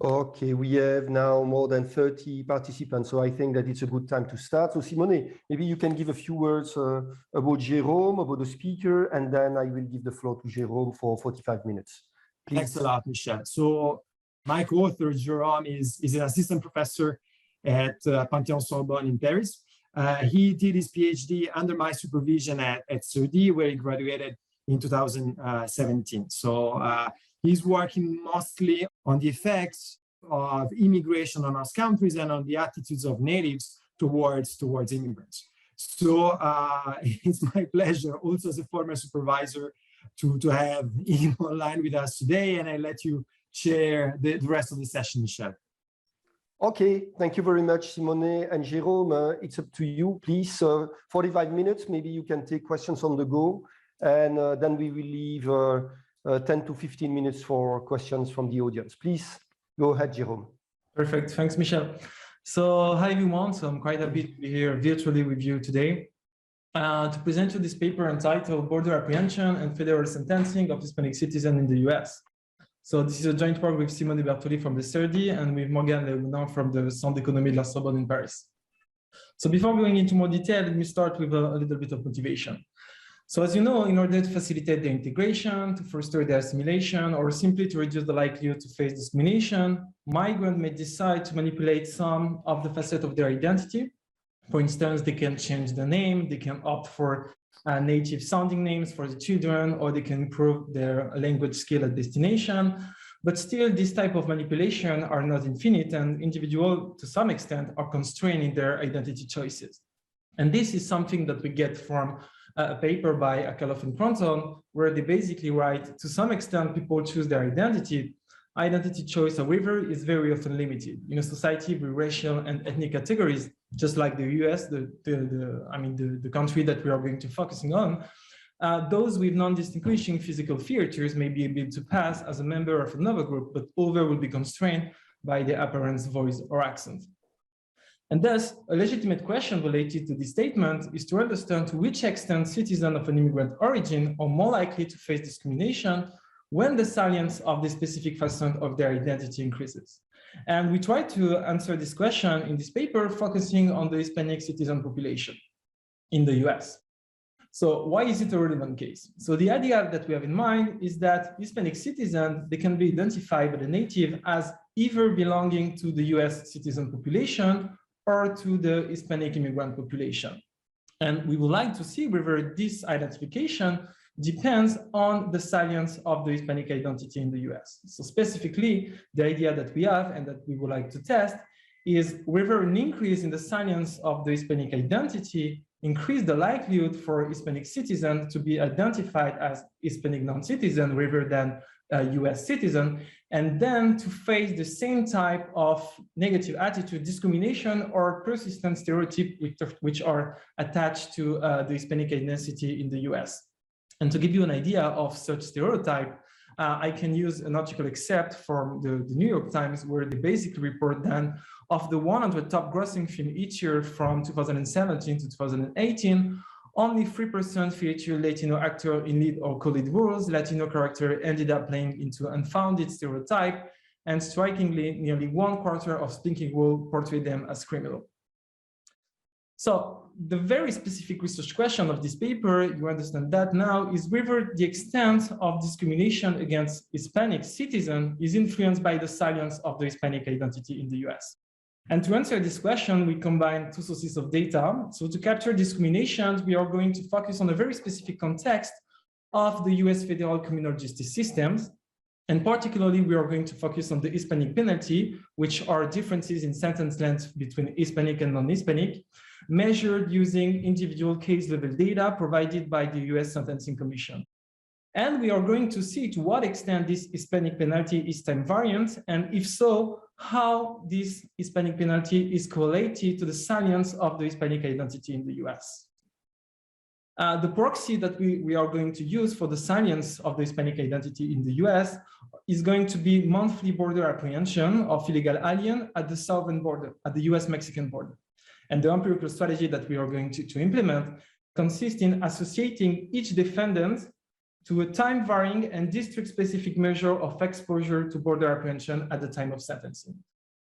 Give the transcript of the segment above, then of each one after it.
Okay, we have now more than 30 participants, so I think that it's a good time to start. So Simone, maybe you can give a few words about Jérôme, about the speaker, and then I will give the floor to Jérôme for 45 minutes. Please. Thanks a lot, Michel. So my co-author, Jérôme, is an assistant professor at Panthéon-Sorbonne in Paris. He did his PhD under my supervision at Cerdi, where he graduated in 2017. So he's working mostly on the effects of immigration on host countries and on the attitudes of natives towards immigrants. So it's my pleasure, also as a former supervisor, to have him online with us today, and I let you share the rest of the session, Michel. Okay, thank you very much, Simone. And Jérôme, it's up to you, please. 45 minutes, maybe you can take questions on the go, and then we will leave 10 to 15 minutes for questions from the audience. Please go ahead, Jérôme. Perfect, thanks, Michel. So hi, everyone. So I'm quite happy to be here virtually with you today to present you this paper entitled Border Apprehension and Federal Sentencing of Hispanic Citizens in the US. So this is a joint work with Simone Bertoli from the Cerdi and with Morgane Laouenan from the Centre d'Économie de la Sorbonne in Paris. So before going into more detail, let me start with a little bit of motivation. So as you know, in order to facilitate their integration, to foster their assimilation, or simply to reduce the likelihood to face discrimination, migrants may decide to manipulate some of the facets of their identity. For instance, they can change the name, they can opt for native sounding names for the children, or they can improve their language skill at destination. But still, this type of manipulation are not infinite, and individuals, to some extent, are constrained in their identity choices. And this is something that we get from a paper by Akaloff and Cronton, where they basically write, to some extent, people choose their identity. Identity choice, however, is very often limited. In a society with racial and ethnic categories, just like the US, the country that we are going to focusing on, those with non-distinguishing physical features may be able to pass as a member of another group, but others will be constrained by their appearance, voice, or accent. And thus, a legitimate question related to this statement is to understand to which extent citizens of an immigrant origin are more likely to face discrimination when the salience of the specific facet of their identity increases. And we try to answer this question in this paper, focusing on the Hispanic citizen population in the US. So why is it a relevant case? So the idea that we have in mind is that Hispanic citizens, they can be identified by the native as either belonging to the US citizen population or to the Hispanic immigrant population. And we would like to see whether this identification depends on the salience of the Hispanic identity in the US. So specifically, the idea that we have and that we would like to test is whether an increase in the salience of the Hispanic identity increase the likelihood for Hispanic citizens to be identified as Hispanic non-citizen rather than US citizen, and then to face the same type of negative attitude, discrimination, or persistent stereotype which are attached to the Hispanic identity in the US. And to give you an idea of such stereotype, I can use an article excerpt from the New York Times, where they basically report then of the 100 top grossing film each year from 2017 to 2018, only 3% feature Latino actor in lead or co-lead roles. Latino character ended up playing into unfounded stereotype, and strikingly, nearly 1/4 of speaking role portrayed them as criminal. So the very specific research question of this paper, you understand that now, is whether the extent of discrimination against Hispanic citizens is influenced by the salience of the Hispanic identity in the US. And to answer this question, we combine two sources of data. So to capture discrimination, we are going to focus on a very specific context of the US federal criminal justice systems. And particularly, we are going to focus on the Hispanic penalty, which are differences in sentence length between Hispanic and non-Hispanic, measured using individual case level data provided by the US Sentencing Commission. And we are going to see to what extent this Hispanic penalty is time variant, and if so, how this Hispanic penalty is correlated to the salience of the Hispanic identity in the US. The proxy that we are going to use for the salience of the Hispanic identity in the US is going to be monthly border apprehension of illegal alien at the southern border, at the US-Mexican border. And the empirical strategy that we are going to implement consists in associating each defendant to a time varying and district specific measure of exposure to border apprehension at the time of sentencing.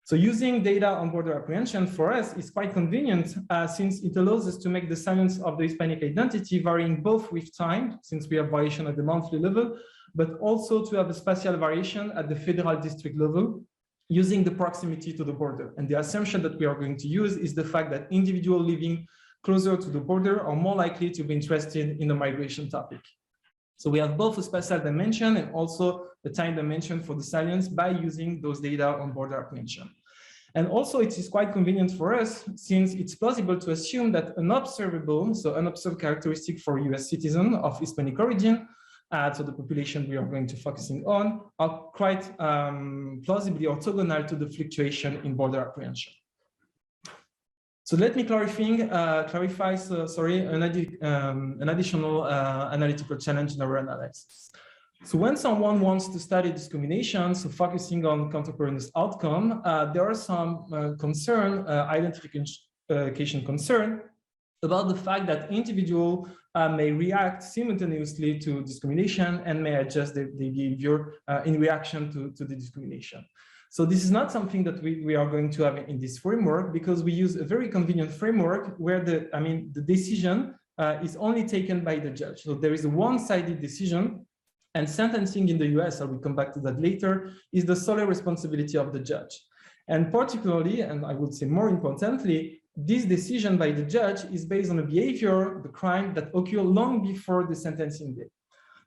So using data on border apprehension for us is quite convenient since it allows us to make the salience of the Hispanic identity varying both with time, since we have variation at the monthly level, but also to have a spatial variation at the federal district level using the proximity to the border. And the assumption that we are going to use is the fact that individuals living closer to the border are more likely to be interested in the migration topic. So we have both a spatial dimension and also the time dimension for the salience by using those data on border apprehension. And also it is quite convenient for us since it's plausible to assume that an observable, so unobserved characteristic for US citizen of Hispanic origin, so the population we are going to focusing on, are quite plausibly orthogonal to the fluctuation in border apprehension. So let me clarify an additional analytical challenge in our analysis. So when someone wants to study discrimination, so focusing on contemporaneous outcome, there are some identification concern about the fact that individuals may react simultaneously to discrimination and may adjust their behavior in reaction to the discrimination. So this is not something that we are going to have in this framework because we use a very convenient framework where the decision is only taken by the judge. So there is a one-sided decision, and sentencing in the US, I will come back to that later, is the sole responsibility of the judge. And particularly, and I would say more importantly, this decision by the judge is based on a behavior, the crime that occurred long before the sentencing day.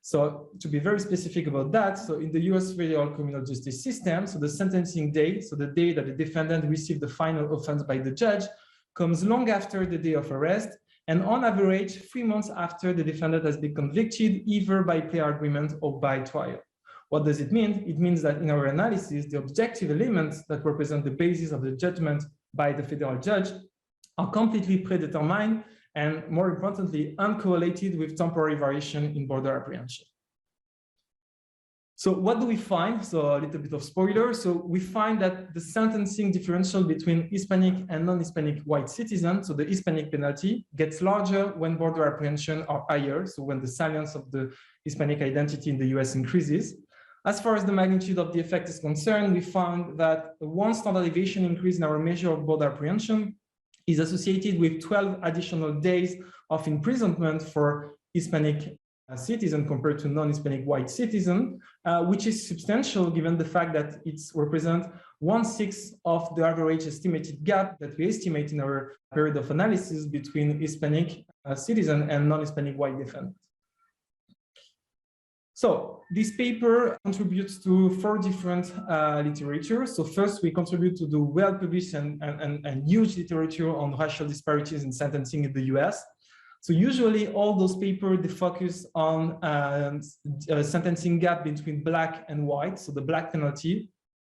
So to be very specific about that, so in the US federal criminal justice system, so the sentencing day, so the day that the defendant received the final offense by the judge, comes long after the day of arrest, and on average, 3 months after the defendant has been convicted, either by plea agreement or by trial. What does it mean? It means that in our analysis, the objective elements that represent the basis of the judgment by the federal judge are completely predetermined and, more importantly, uncorrelated with temporary variation in border apprehension. So what do we find? So a little bit of spoiler. So we find that the sentencing differential between Hispanic and non-Hispanic white citizens, so the Hispanic penalty, gets larger when border apprehension are higher, so when the salience of the Hispanic identity in the US increases. As far as the magnitude of the effect is concerned, we found that one standard deviation increase in our measure of border apprehension is associated with 12 additional days of imprisonment for Hispanic citizen compared to non-Hispanic white citizen, which is substantial given the fact that it represents 1/6 of the average estimated gap that we estimate in our period of analysis between Hispanic citizen and non-Hispanic white defendant. So this paper contributes to 4 different literature. So first, we contribute to the well-published and huge literature on racial disparities in sentencing in the US. So usually all those papers, they focus on sentencing gap between black and white, so the black penalty.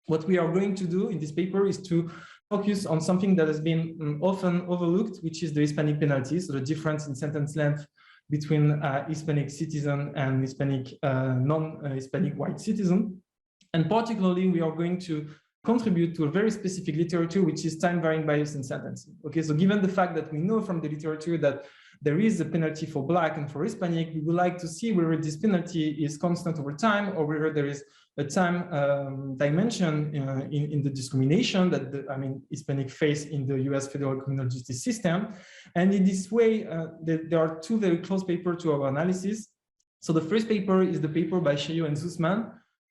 What we are going to do in this paper is to focus on something that has been often overlooked, which is the Hispanic penalty, so the difference in sentence length between Hispanic citizen and Hispanic non-Hispanic white citizen. And particularly, we are going to contribute to a very specific literature, which is time varying bias in sentencing. Okay, so given the fact that we know from the literature that there is a penalty for black and for Hispanic, we would like to see whether this penalty is constant over time or whether there is a time dimension in the discrimination that Hispanic face in the US federal criminal justice system. And in this way, there are 2 very close papers to our analysis. So the first paper is the paper by Sheyo and Sussman,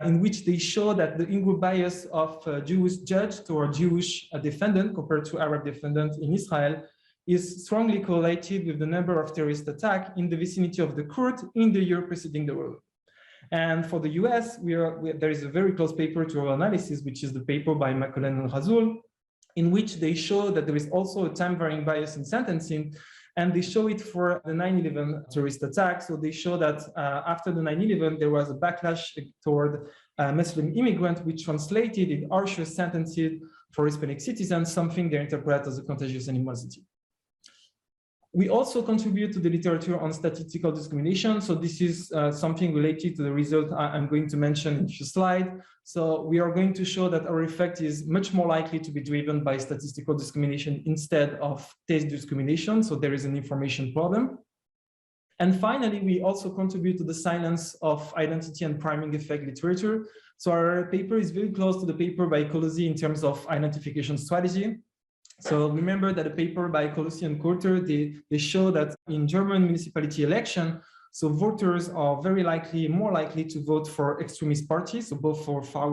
in which they show that the in-group bias of a Jewish judge toward Jewish defendant compared to Arab defendant in Israel is strongly correlated with the number of terrorist attacks in the vicinity of the court in the year preceding the ruling. And for the US, there is a very close paper to our analysis, which is the paper by McCullen and Razul, in which they show that there is also a time varying bias in sentencing, and they show it for the 9/11 terrorist attack. So they show that after the 9/11, there was a backlash toward Muslim immigrants, which translated in harsher sentences for Hispanic citizens, something they interpret as a contagious animosity. We also contribute to the literature on statistical discrimination. So this is something related to the result I'm going to mention in a few slides. So we are going to show that our effect is much more likely to be driven by statistical discrimination instead of taste discrimination. So there is an information problem. And finally, we also contribute to the science of identity and priming effect literature. So our paper is very close to the paper by Colosi in terms of identification strategy. So remember that a paper by Colosi and Coulter, they show that in German municipality election, so voters are very likely, more likely to vote for extremist parties, so both for far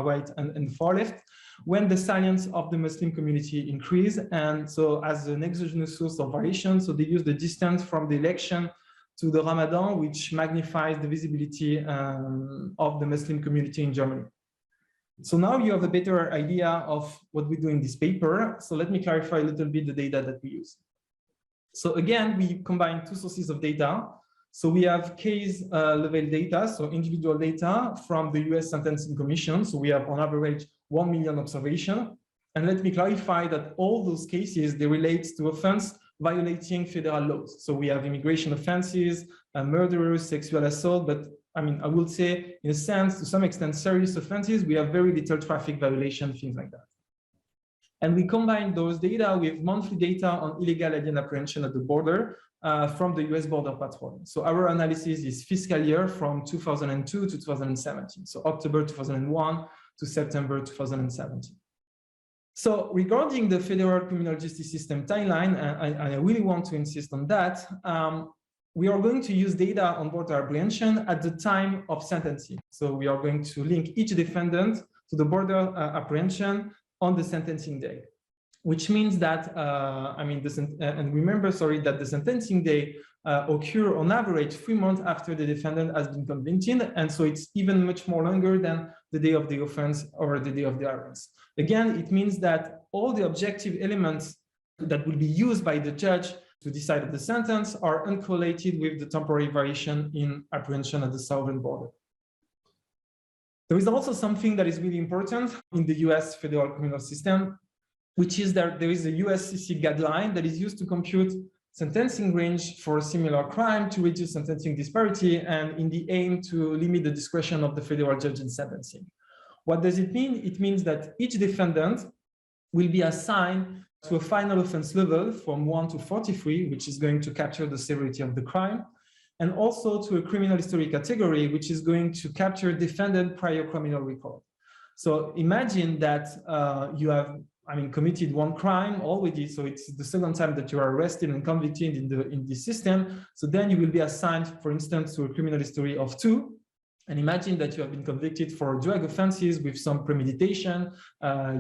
right and far left, when the salience of the Muslim community increase. And so as an exogenous source of variation, so they use the distance from the election to the Ramadan, which magnifies the visibility of the Muslim community in Germany. So now you have a better idea of what we do in this paper. So let me clarify a little bit the data that we use. So again, we combine two sources of data. So we have case level data, so individual data from the US Sentencing Commission. So we have on average 1 million observations. And let me clarify that all those cases, they relate to offense violating federal laws. So we have immigration offenses, murderers, sexual assault, but I mean, I would say in a sense, to some extent, serious offenses, we have very little traffic violation, things like that. And we combine those data with monthly data on illegal alien apprehension at the border from the US Border Patrol. So our analysis is fiscal year from 2002 to 2017. So October 2001 to September 2017. So regarding the federal criminal justice system timeline, and I really want to insist on that, we are going to use data on border apprehension at the time of sentencing. So we are going to link each defendant to the border apprehension on the sentencing day, which means that, and remember, sorry, that the sentencing day occur on average 3 months after the defendant has been convicted. And so it's even much more longer than the day of the offense or the day of the arrest. Again, it means that all the objective elements that will be used by the judge to decide the sentence are uncorrelated with the temporary variation in apprehension at the southern border. There is also something that is really important in the US federal criminal system, which is that there is a USCC guideline that is used to compute sentencing range for a similar crime to reduce sentencing disparity and in the aim to limit the discretion of the federal judge in sentencing. What does it mean? It means that each defendant will be assigned to a final offense level from 1 to 43, which is going to capture the severity of the crime, and also to a criminal history category, which is going to capture defendant prior criminal record. So imagine that you have, committed one crime already, so it's the second time that you are arrested and convicted in this system. So then you will be assigned, for instance, to a criminal history of 2. And imagine that you have been convicted for drug offenses with some premeditation,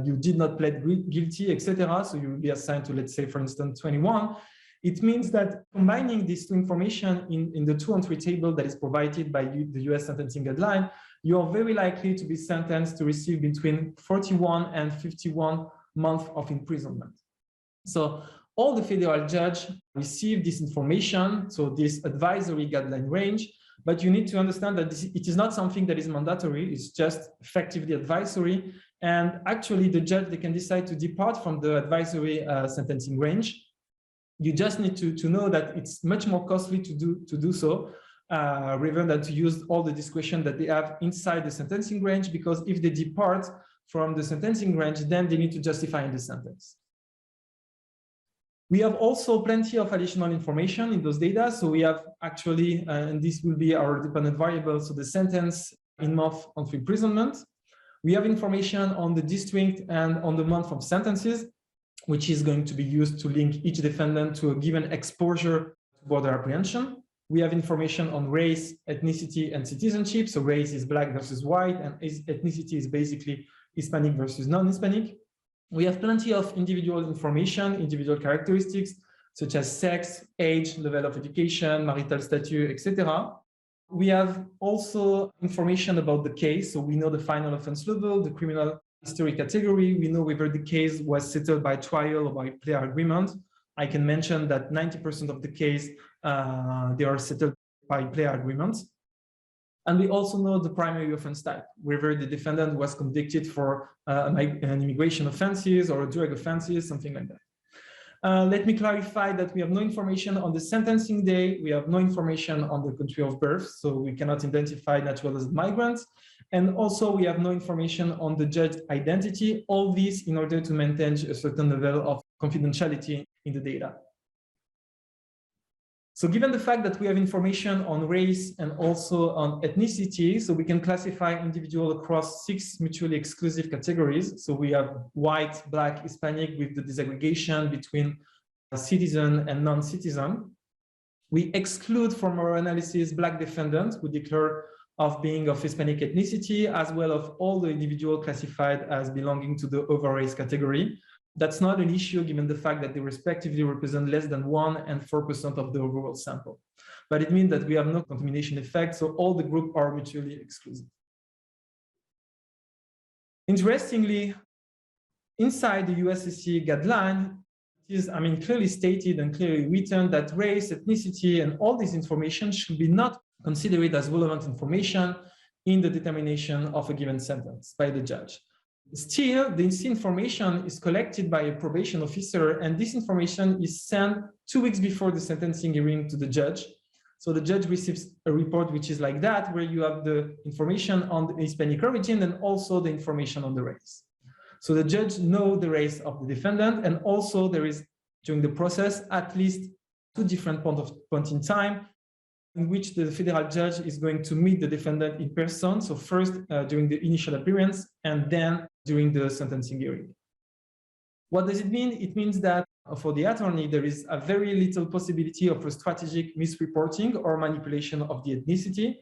you did not plead guilty, etc. So you will be assigned to, let's say, for instance, 21. It means that combining these two information in the 2 and 3 table that is provided by the US sentencing guideline, you are very likely to be sentenced to receive between 41 and 51 months of imprisonment. So all the federal judge receive this information, so this advisory guideline range, but you need to understand that it is not something that is mandatory, it's just effectively advisory. And actually the judge, they can decide to depart from the advisory sentencing range. You just need to know that it's much more costly to do so, rather than to use all the discretion that they have inside the sentencing range, because if they depart from the sentencing range, then they need to justify in the sentence. We have also plenty of additional information in those data. So we have actually, and this will be our dependent variable, so the sentence in month of imprisonment. We have information on the district and on the month of sentences, which is going to be used to link each defendant to a given exposure to border apprehension. We have information on race, ethnicity, and citizenship. So race is black versus white, and ethnicity is basically Hispanic versus non-Hispanic. We have plenty of individual information, individual characteristics, such as sex, age, level of education, marital status, etc. We have also information about the case. So we know the final offense level, the criminal history category. We know whether the case was settled by trial or by plea agreement. I can mention that 90% of the case, they are settled by plea agreements. And we also know the primary offense type, whether the defendant was convicted for an immigration offenses or drug offenses, something like that. Let me clarify that we have no information on the sentencing day. We have no information on the country of birth, so we cannot identify naturalized migrants. And also we have no information on the judge's identity, all this in order to maintain a certain level of confidentiality in the data. So given the fact that we have information on race and also on ethnicity, so we can classify individuals across 6 mutually exclusive categories. So we have white, black, Hispanic with the disaggregation between citizen and non-citizen. We exclude from our analysis black defendants who declare of being of Hispanic ethnicity, as well as all the individuals classified as belonging to the other race category. That's not an issue given the fact that they respectively represent less than 1% and 4% of the overall sample. But it means that we have no contamination effect, so all the groups are mutually exclusive. Interestingly, inside the USCC guideline, it is, clearly stated and clearly written that race, ethnicity, and all this information should be not considered as relevant information in the determination of a given sentence by the judge. Still, this information is collected by a probation officer, and this information is sent 2 weeks before the sentencing hearing to the judge. So the judge receives a report which is like that, where you have the information on the Hispanic origin and also the information on the race. So the judge knows the race of the defendant, and also there is, during the process, at least 2 different points in time in which the federal judge is going to meet the defendant in person. So first during the initial appearance and then during the sentencing hearing. What does it mean? It means that for the attorney, there is a very little possibility of a strategic misreporting or manipulation of the ethnicity.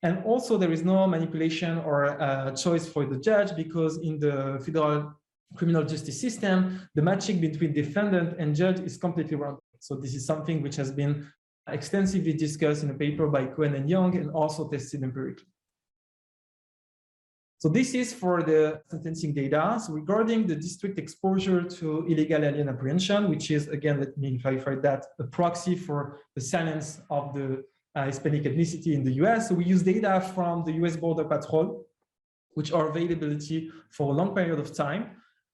And also there is no manipulation or choice for the judge, because in the federal criminal justice system, the matching between defendant and judge is completely random. So this is something which has been extensively discussed in a paper by Cohen and Young and also tested empirically. So this is for the sentencing data. So regarding the district exposure to illegal alien apprehension, which is, again, let me clarify that, a proxy for the salience of the Hispanic ethnicity in the US. So we use data from the US Border Patrol, which are availability for a long period of time.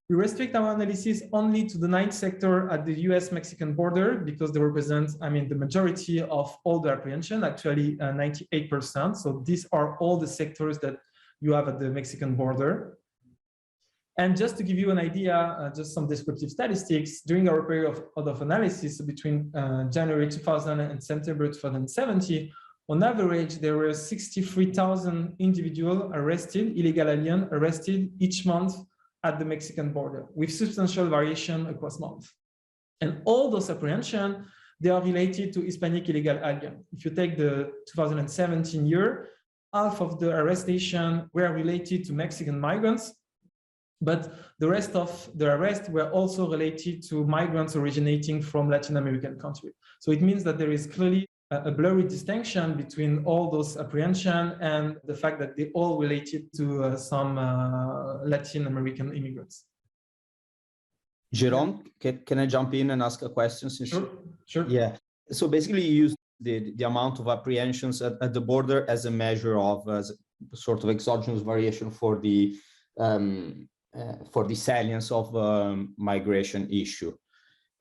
We restrict our analysis only to the 9th sector at the US-Mexican border because they represent, the majority of all the apprehension, actually 98%. So these are all the sectors that you have at the Mexican border. And just to give you an idea, just some descriptive statistics, during our period of analysis between January 2000 and September 2017, on average, there were 63,000 individuals arrested, illegal alien arrested each month at the Mexican border, with substantial variation across months. And all those apprehensions, they are related to Hispanic illegal alien. If you take the 2017 year, half of the arrestation were related to Mexican migrants, but the rest of the arrests were also related to migrants originating from Latin American countries. So it means that there is clearly a blurry distinction between all those apprehensions and the fact that they all related to some Latin American immigrants. Jérôme, can I jump in and ask a question? Sure. Yeah. So basically you use the amount of apprehensions at the border as a measure of sort of exogenous variation for the salience of migration issue.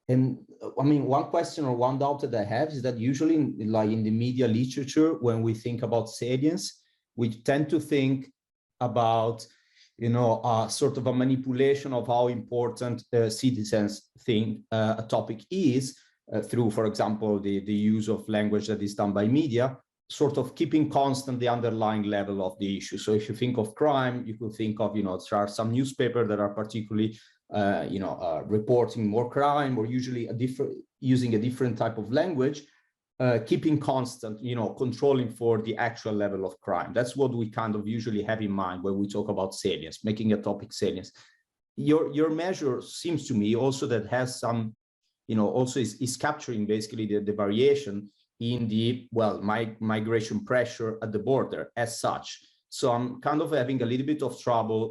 And one question or one doubt that I have is that usually in the media literature, when we think about salience, we tend to think about, sort of a manipulation of how important citizens think a topic is through, for example, the use of language that is done by media, sort of keeping constant the underlying level of the issue. So if you think of crime, you could think of, there are some newspapers that are particularly reporting more crime, or usually using a different type of language, keeping constant, controlling for the actual level of crime. That's what we kind of usually have in mind when we talk about salience, making a topic salience. Your measure seems to me also that has some, also is capturing basically the variation in the, migration pressure at the border as such. So I'm kind of having a little bit of trouble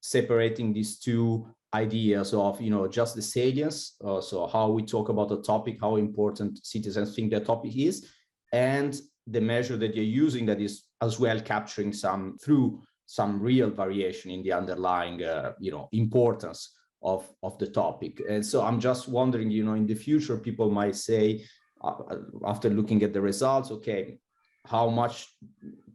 separating these two ideas of, just the salience, so how we talk about a topic, how important citizens think the topic is, and the measure that you're using that is as well capturing some real variation in the underlying, importance of the topic. And so I'm just wondering, in the future, people might say, after looking at the results, okay, how much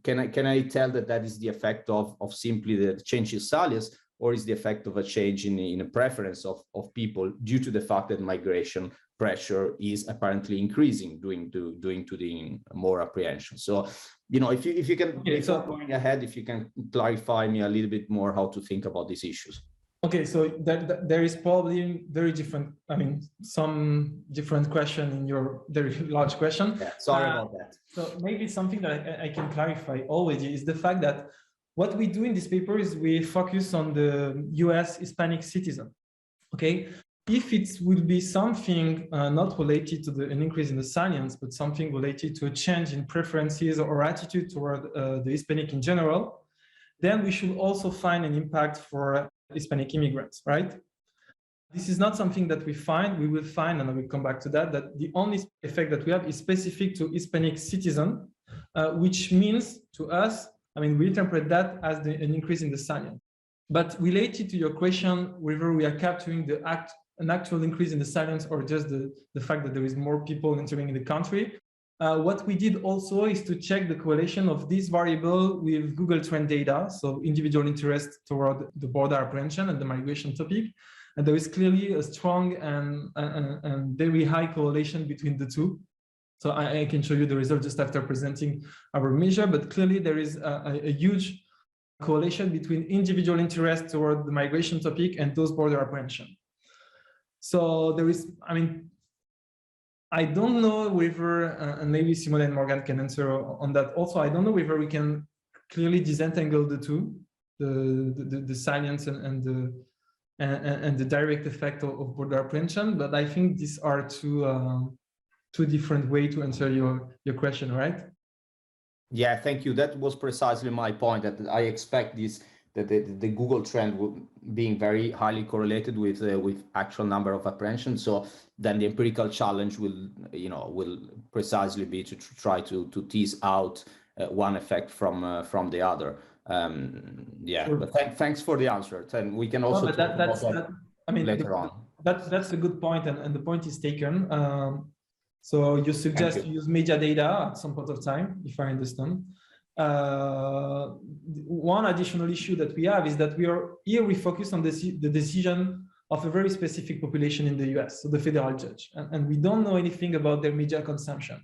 can I tell that is the effect of simply the change in salience, or is the effect of a change in a preference of people due to the fact that migration pressure is apparently increasing due to the more apprehension. So, if you can, before going ahead, if you can clarify me a little bit more how to think about these issues. Okay, so there is probably very different, some different question in your very large question. Yeah, sorry about that. So maybe something that I can clarify already is the fact that what we do in this paper is we focus on the US Hispanic citizen, okay? If it will be something not related to an increase in the salience, but something related to a change in preferences or attitude toward the Hispanic in general, then we should also find an impact for Hispanic immigrants, right? This is not something that we find. We will find, and I will come back to that, that the only effect that we have is specific to Hispanic citizen, which means to us, we interpret that as an increase in the salience. But related to your question, whether we are capturing an actual increase in the salience or just the fact that there is more people entering in the country, what we did also is to check the correlation of this variable with Google Trend data, so individual interest toward the border apprehension and the migration topic. And there is clearly a strong and very high correlation between the two. So I can show you the result just after presenting our measure, but clearly there is a huge correlation between individual interest toward the migration topic and those border apprehension. So there is, I don't know whether, and maybe Simone and Morgane can answer on that also, I don't know whether we can clearly disentangle the two, the salience and the direct effect of border apprehension, but I think these are two different ways to answer your question, right? Yeah, thank you. That was precisely my point, that I expect that the Google trend being very highly correlated with actual number of apprehensions. So then the empirical challenge will precisely be to try to tease out one effect from the other. Yeah, sure. But thanks for the answer. And we can also talk about that later on. That's a good point, and the point is taken. So you suggest to use metadata at some point of time, if I understand. One additional issue that we have is that we focus on the decision of a very specific population in the US, so the federal judge, and we don't know anything about their media consumption,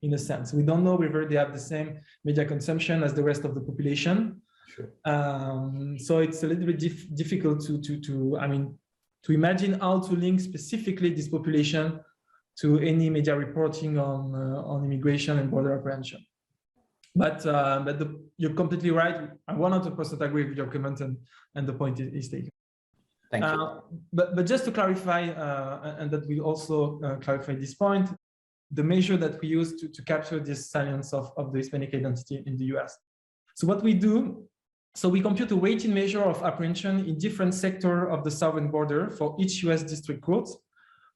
in a sense. We don't know whether they have the same media consumption as the rest of the population. Sure. So it's a little bit difficult to imagine how to link specifically this population to any media reporting on immigration and border apprehension. But you're completely right. I 100% agree with your comment, and the point is taken. Thank you. But just to clarify, and that will also clarify this point, the measure that we use to capture this salience of the Hispanic identity in the US. So what we do, so we compute a weighted measure of apprehension in different sectors of the southern border for each US district court,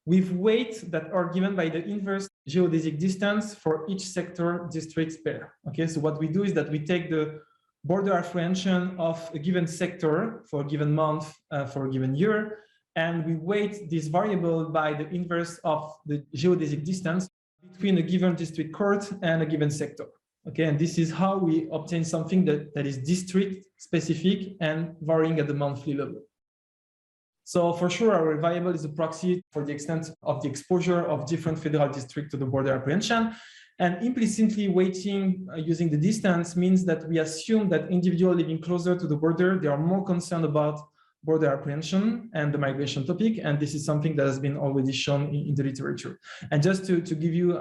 with weights that are given by the inverse geodesic distance for each sector district pair. Okay, so what we do is that we take the border apprehension of a given sector for a given month, for a given year, and we weight this variable by the inverse of the geodesic distance between a given district court and a given sector. Okay, and this is how we obtain something that is district specific and varying at the monthly level. So for sure, our variable is a proxy for the extent of the exposure of different federal districts to the border apprehension. And implicitly weighting using the distance means that we assume that individuals living closer to the border, they are more concerned about border apprehension and the migration topic. And this is something that has been already shown in the literature. And just to give you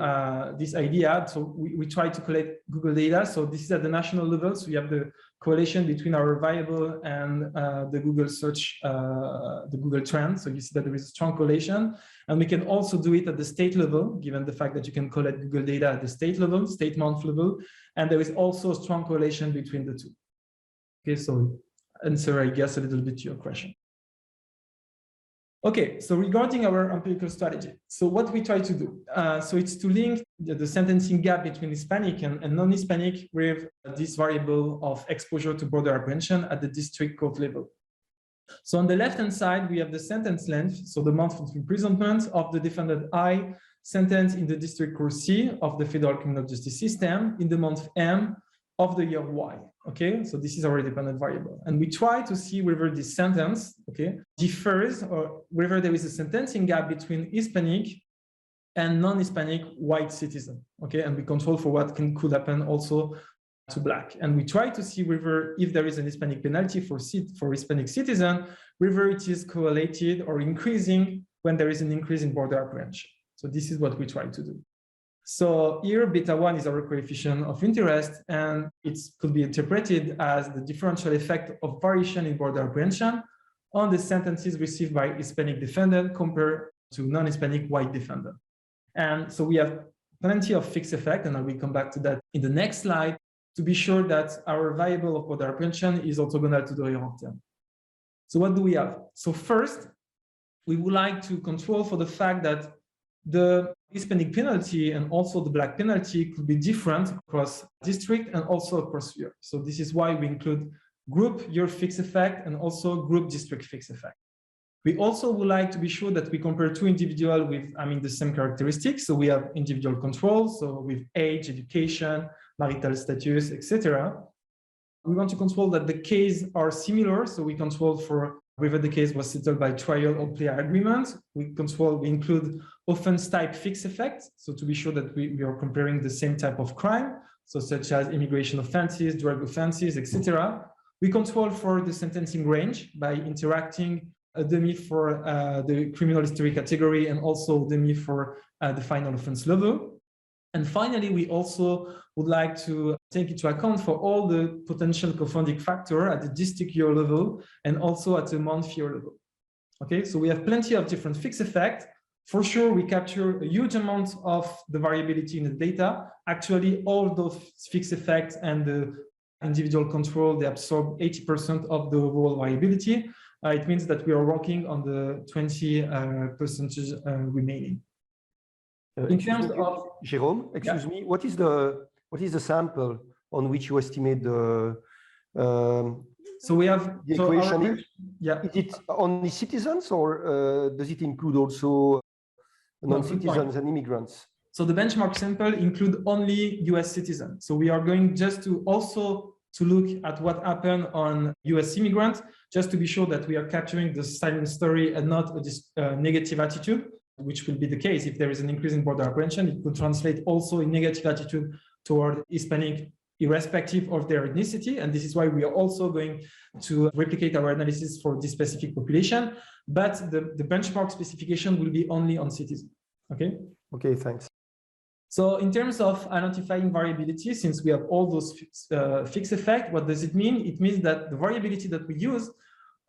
this idea, so we try to collect Google data. So this is at the national level. So we have the correlation between our variable and the Google search, the Google trend. So you see that there is a strong correlation. And we can also do it at the state level, given the fact that you can collect Google data at the state level, state month level. And there is also a strong correlation between the two. Okay, so answer, I guess, a little bit to your question. Okay, so regarding our empirical strategy, so what we try to do, so it's to link the sentencing gap between Hispanic and non-Hispanic with this variable of exposure to border apprehension at the district court level. So on the left-hand side, we have the sentence length, so the month of imprisonment of the defendant I sentenced in the district court C of the federal criminal justice system in the month M of the year Y. Okay, so this is our dependent variable. And we try to see whether this sentence, okay, differs or whether there is a sentencing gap between Hispanic and non-Hispanic white citizen. Okay, and we control for what could happen also to Black. And we try to see whether, if there is an Hispanic penalty for Hispanic citizen, whether it is correlated or increasing when there is an increase in border apprehension. So this is what we try to do. So here, beta 1 is our coefficient of interest, and it could be interpreted as the differential effect of variation in border apprehension on the sentences received by Hispanic defendant compared to non-Hispanic white defendant. And so we have plenty of fixed effect, and I will come back to that in the next slide, to be sure that our variable of border apprehension is orthogonal to the error term. So what do we have? So first, we would like to control for the fact that the Hispanic penalty and also the Black penalty could be different across district and also across year. So this is why we include group year fixed effect and also group district fixed effect. We also would like to be sure that we compare two individuals with, the same characteristics. So we have individual control, so with age, education, marital status, etc. We want to control that the cases are similar. So we control for whether the case was settled by trial or plea agreement. We include offense type fixed effect. So to be sure that we are comparing the same type of crime, so such as immigration offenses, drug offenses, etc. We control for the sentencing range by interacting a dummy for the criminal history category and also dummy for the final offense level. And finally, we also would like to take into account for all the potential confounding factor at the district year level and also at the month year level. Okay, so we have plenty of different fixed effects. For sure, we capture a huge amount of the variability in the data. Actually, all those fixed effects and the individual control, they absorb 80% of the overall variability. It means that we are working on the 20% remaining. In terms of Jérôme, excuse me, what is the sample on which you estimate the so we have the equation? Is it only citizens or does it include also non-citizens and immigrants? So the benchmark sample include only US citizens. So we are going just to also to look at what happened on US immigrants, just to be sure that we are capturing the silent story and not a negative attitude, which will be the case. If there is an increase in border apprehension, it could translate also in negative attitude toward Hispanic, irrespective of their ethnicity. And this is why we are also going to replicate our analysis for this specific population. But the benchmark specification will be only on citizens. Okay? Okay, thanks. So in terms of identifying variability, since we have all those fixed effects, what does it mean? It means that the variability that we use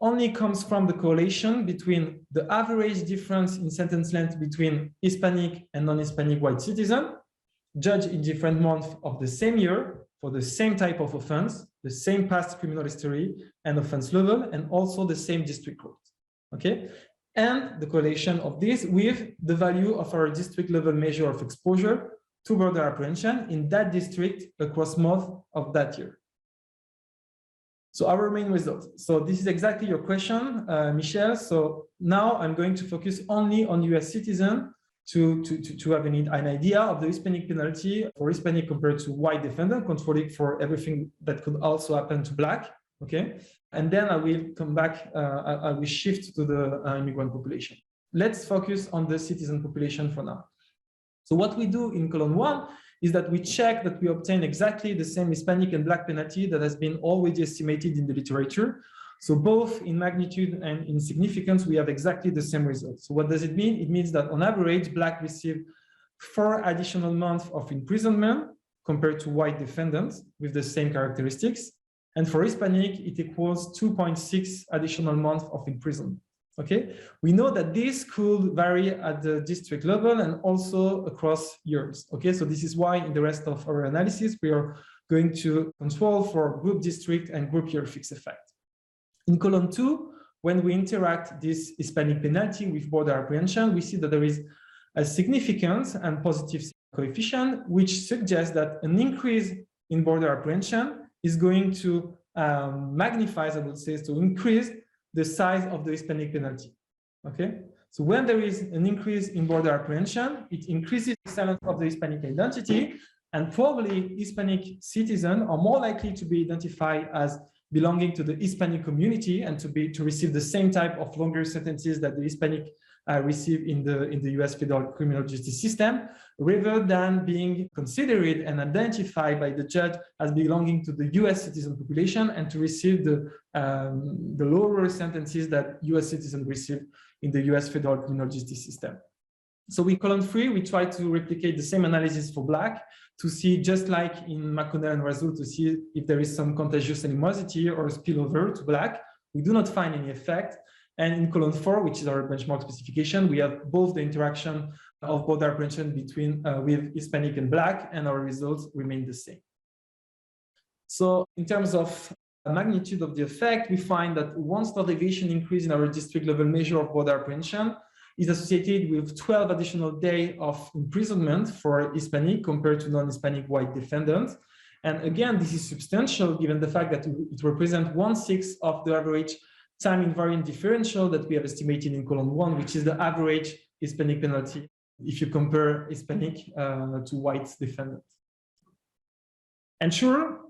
only comes from the correlation between the average difference in sentence length between Hispanic and non-Hispanic white citizen, judged in different months of the same year for the same type of offense, the same past criminal history and offense level, and also the same district court. Okay? And the correlation of this with the value of our district level measure of exposure to border apprehension in that district across months of that year. So our main result. So this is exactly your question, Michel. So now I'm going to focus only on US citizen to have an idea of the Hispanic penalty for Hispanic compared to white defendant, controlling for everything that could also happen to Black. Okay, and then I will come back, I will shift to the immigrant population. Let's focus on the citizen population for now. So what we do in column 1 is that we check that we obtain exactly the same Hispanic and Black penalty that has been already estimated in the literature. So both in magnitude and in significance, we have exactly the same results. So what does it mean? It means that on average, Black receive 4 additional months of imprisonment compared to white defendants with the same characteristics. And for Hispanic, it equals 2.6 additional months of imprisonment. Okay, we know that this could vary at the district level and also across years. Okay, so this is why in the rest of our analysis, we are going to control for group district and group year fixed effect. In column 2, when we interact this Hispanic penalty with border apprehension, we see that there is a significant and positive coefficient, which suggests that an increase in border apprehension is going to magnify, I would say, to increase the size of the Hispanic penalty. Okay, so when there is an increase in border apprehension, it increases the salience of the Hispanic identity, and probably Hispanic citizens are more likely to be identified as belonging to the Hispanic community and to receive the same type of longer sentences that the Hispanic received in the US federal criminal justice system, rather than being considered and identified by the judge as belonging to the US citizen population and to receive the lower sentences that US citizens receive in the US federal criminal justice system. So in column 3, we try to replicate the same analysis for Black to see, just like in McConnell and Razul, to see if there is some contagious animosity or spillover to Black. We do not find any effect. And in column 4, which is our benchmark specification, we have both the interaction of border apprehension between with Hispanic and Black, and our results remain the same. So in terms of magnitude of the effect, we find that 1 standard deviation increase in our district level measure of border apprehension is associated with 12 additional days of imprisonment for Hispanic compared to non-Hispanic white defendants. And again, this is substantial given the fact that it represents 1/6 of the average time invariant differential that we have estimated in column 1, which is the average Hispanic penalty if you compare Hispanic to white defendants. And sure,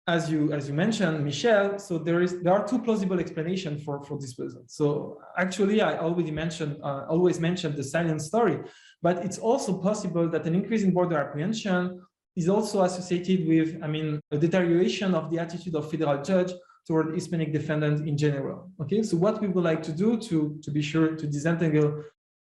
as you mentioned, Michel, so there are 2 plausible explanations for this result. So actually, I always mentioned the salience story, but it's also possible that an increase in border apprehension is also associated with, a deterioration of the attitude of federal judge toward Hispanic defendants in general. Okay, so what we would like to do to be sure to disentangle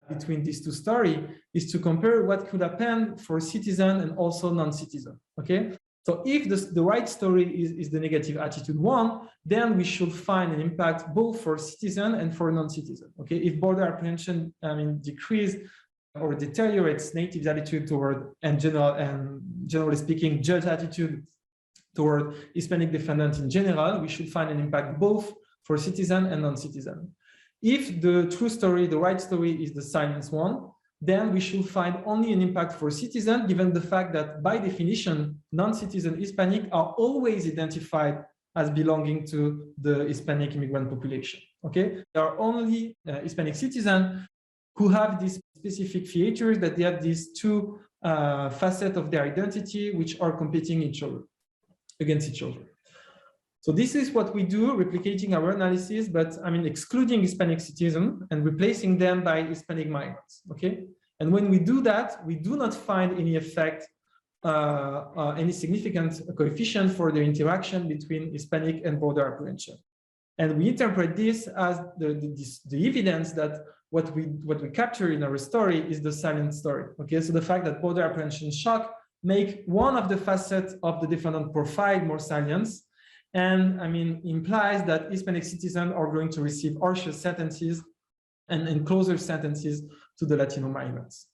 between these 2 stories is to compare what could happen for citizen and also non-citizen. Okay. So if the right story is the negative attitude 1, then we should find an impact both for citizen and for non-citizen. Okay, if border apprehension decrease or deteriorates native attitude toward and generally speaking judge attitude toward Hispanic defendants in general, we should find an impact both for citizen and non-citizen. If the true story, the right story, is the salience 1, then we should find only an impact for citizens, given the fact that by definition, non-citizen Hispanic are always identified as belonging to the Hispanic immigrant population. Okay, there are only Hispanic citizens who have these specific features, that they have these 2 facets of their identity which are competing against each other. So this is what we do, replicating our analysis, but excluding Hispanic citizens and replacing them by Hispanic migrants. Okay, and when we do that, we do not find any effect, any significant coefficient for the interaction between Hispanic and border apprehension. And we interpret this as the evidence that what we capture in our story is the silent story. Okay, so the fact that border apprehension shock make one of the facets of the defendant profile more salience, and implies that Hispanic citizens are going to receive harsher sentences and closer sentences to the Latino migrants.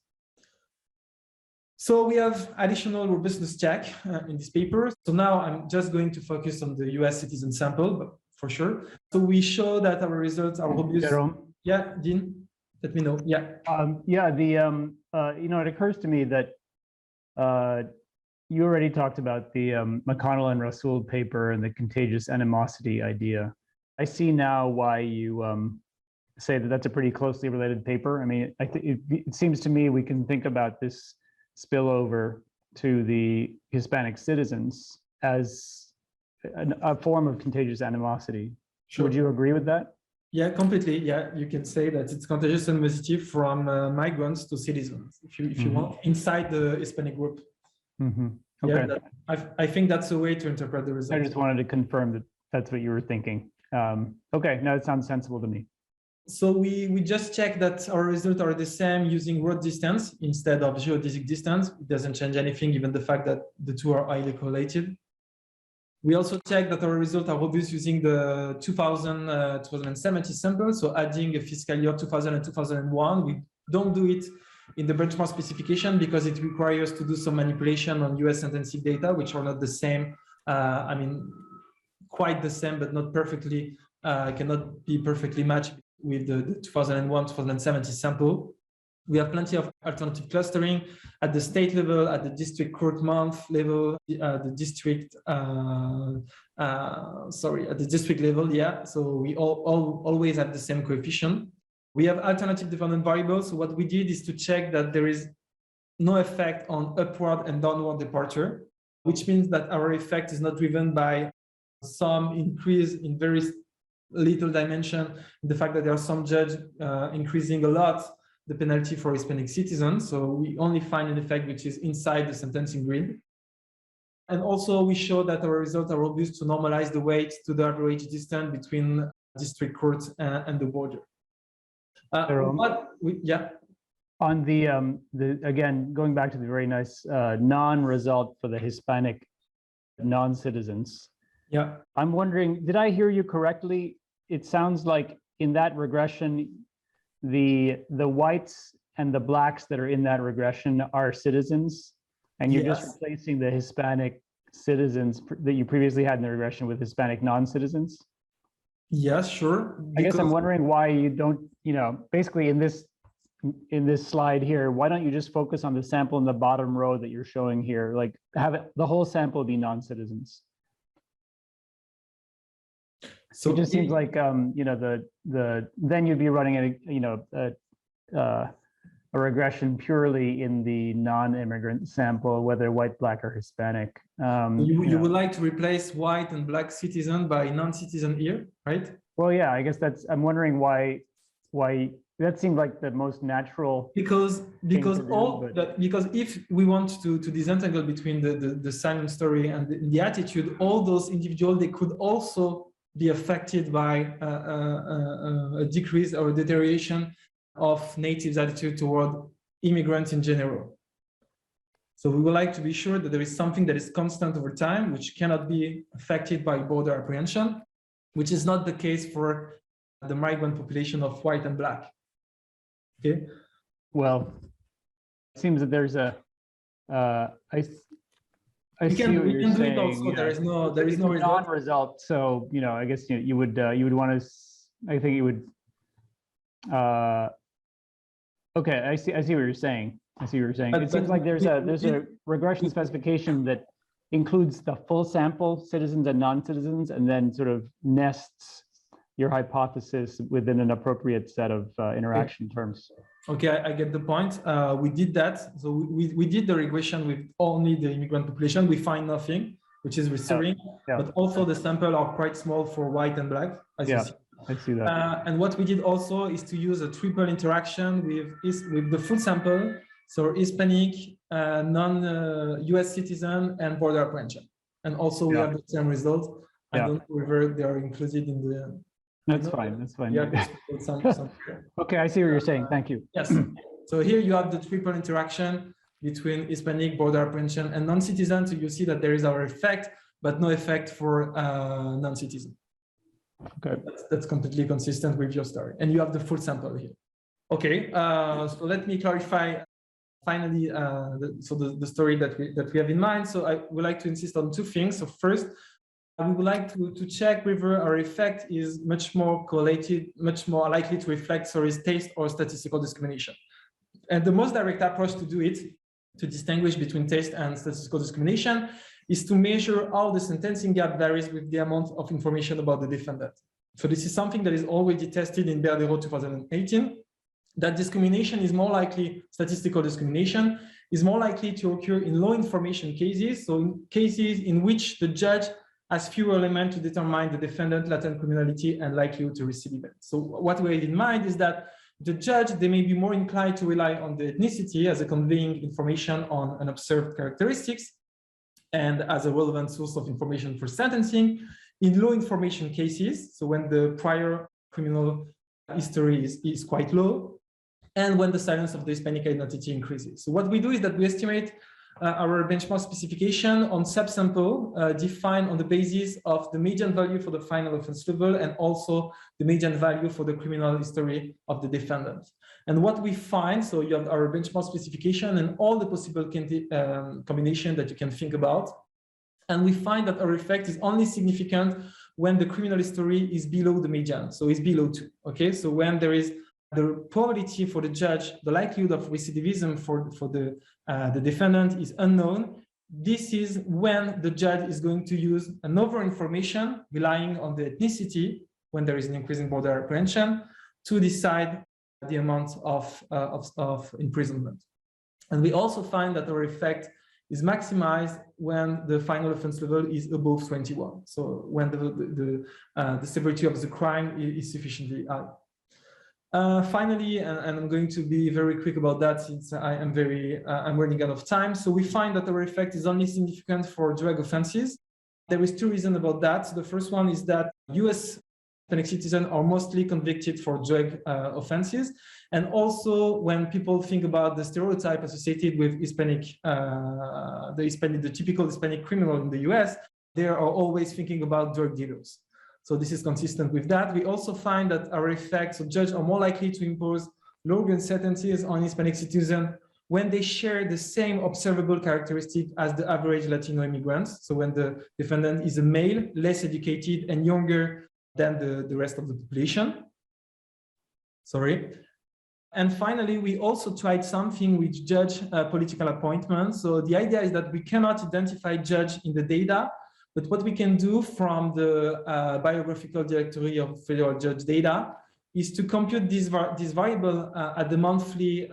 So we have additional robustness check in this paper. So now I'm just going to focus on the US citizen sample, but for sure. So we show that our results are robust. Jérôme? Yeah, Dean, let me know. Yeah. It occurs to me that you already talked about the McConnell and Razul paper and the contagious animosity idea. I see now why you say that that's a pretty closely related paper. It seems to me we can think about this spillover to the Hispanic citizens as a form of contagious animosity. Sure. Would you agree with that? Yeah, completely. Yeah, you can say that it's contagious animosity from migrants to citizens, if you want, inside the Hispanic group. Mm-hmm. Okay. Yeah, I think that's a way to interpret the results. I just wanted to confirm that that's what you were thinking. Okay, no, it sounds sensible to me. So we just check that our results are the same using road distance instead of geodesic distance. It doesn't change anything given the fact that the 2 are highly correlated. We also check that our results are robust using the 2070 sample, so adding a fiscal year 2000 and 2001. We don't do it in the benchmark specification because it requires to do some manipulation on US sentencing data, which are not the same. Quite the same, but not perfectly, cannot be perfectly matched with the 2001-2070 sample. We have plenty of alternative clustering at the state level, at the district court month level, at the district, at the district level, yeah. So we always have the same coefficient. We have alternative dependent variables. So what we did is to check that there is no effect on upward and downward departure, which means that our effect is not driven by some increase in very little dimension, the fact that there are some judges increasing a lot the penalty for Hispanic citizens. So we only find an effect which is inside the sentencing grid. And also we show that our results are robust to normalize the weight to the average distance between district court and the border. On the again, going back to the very nice non-result for the Hispanic non-citizens. Yeah. I'm wondering, did I hear you correctly? It sounds like in that regression, the whites and the blacks that are in that regression are citizens, and you're just replacing the Hispanic citizens that you previously had in the regression with Hispanic non-citizens? Yes, sure. I guess I'm wondering why you don't, basically in this slide here, why don't you just focus on the sample in the bottom row that you're showing here? Like have it, the whole sample be non-citizens. So it just seems like then you'd be running a regression purely in the non-immigrant sample, whether white, black, or Hispanic. You would like to replace white and black citizen by non-citizen here, right? Well, yeah, I guess I'm wondering why that seemed like the most natural. Because if we want to disentangle between the silent story and the attitude, all those individuals, they could also be affected by a decrease or a deterioration of natives' attitude toward immigrants in general. So we would like to be sure that there is something that is constant over time, which cannot be affected by border apprehension, which is not the case for the migrant population of white and black. Okay. Well, it seems that there's a I see what you're saying. Also, there is no non-result. So I guess you would want to. I think you would. Okay, I see what you're saying. It seems like there's a regression specification that includes the full sample, citizens and non-citizens, and then sort of nests your hypothesis within an appropriate set of interaction terms. Okay, I get the point. We did that. So we did the regression with only the immigrant population. We find nothing, which is reassuring. But also the sample are quite small for white and black, as you see. I see that. And what we did also is to use a triple interaction with the full sample. So Hispanic, non-US citizen, and border apprehension. And also we have the same result. I don't know whether they are included in the... That's fine. That's fine. Yeah, okay, I see what you're saying. Thank you. Yes. So here you have the triple interaction between Hispanic, border apprehension, and non-citizen. So you see that there is our effect, but no effect for non-citizen. Okay. That's completely consistent with your story. And you have the full sample here. Okay. So let me clarify finally the story that we have in mind. So I would like to insist on two things. So first, we would like to check whether our effect is much more correlated, much more likely to reflect taste or statistical discrimination. And the most direct approach to do it, to distinguish between taste and statistical discrimination, is to measure how the sentencing gap varies with the amount of information about the defendant. So this is something that is already tested in Bertoli 2018, that discrimination is more likely, statistical discrimination, is more likely to occur in low information cases, so in cases in which the judge has fewer elements to determine the defendant latent criminality and likelihood to recidivate. So what we had in mind is that the judge, they may be more inclined to rely on the ethnicity as a conveying information on unobserved characteristics and as a relevant source of information for sentencing in low information cases. So when the prior criminal history is quite low and when the salience of the Hispanic identity increases. So what we do is that we estimate our benchmark specification on subsample defined on the basis of the median value for the final offense level and also the median value for the criminal history of the defendant. And what we find, so you have our benchmark specification and all the possible combination that you can think about. And we find that our effect is only significant when the criminal history is below the median, so it's below 2. Okay, so when there is the probability for the judge, the likelihood of recidivism for the defendant is unknown. This is when the judge is going to use another information relying on the ethnicity when there is an increasing border apprehension to decide the amount of imprisonment. And we also find that our effect is maximized when the final offense level is above 21. So when the severity of the crime is sufficiently high. Finally, and I'm going to be very quick about that since I'm running out of time. So we find that our effect is only significant for drug offenses. There is two reasons about that. The first one is that US Hispanic citizens are mostly convicted for drug offenses. And also when people think about the stereotype associated with Hispanic, the typical Hispanic criminal in the US, they are always thinking about drug dealers. So this is consistent with that. We also find that our effects of judges are more likely to impose longer sentences on Hispanic citizens when they share the same observable characteristic as the average Latino immigrants. So when the defendant is a male, less educated, and younger than the rest of the population. Sorry. And finally, we also tried something with judge political appointments. So the idea is that we cannot identify judge in the data, but what we can do from the biographical directory of federal judge data is to compute this variable at the monthly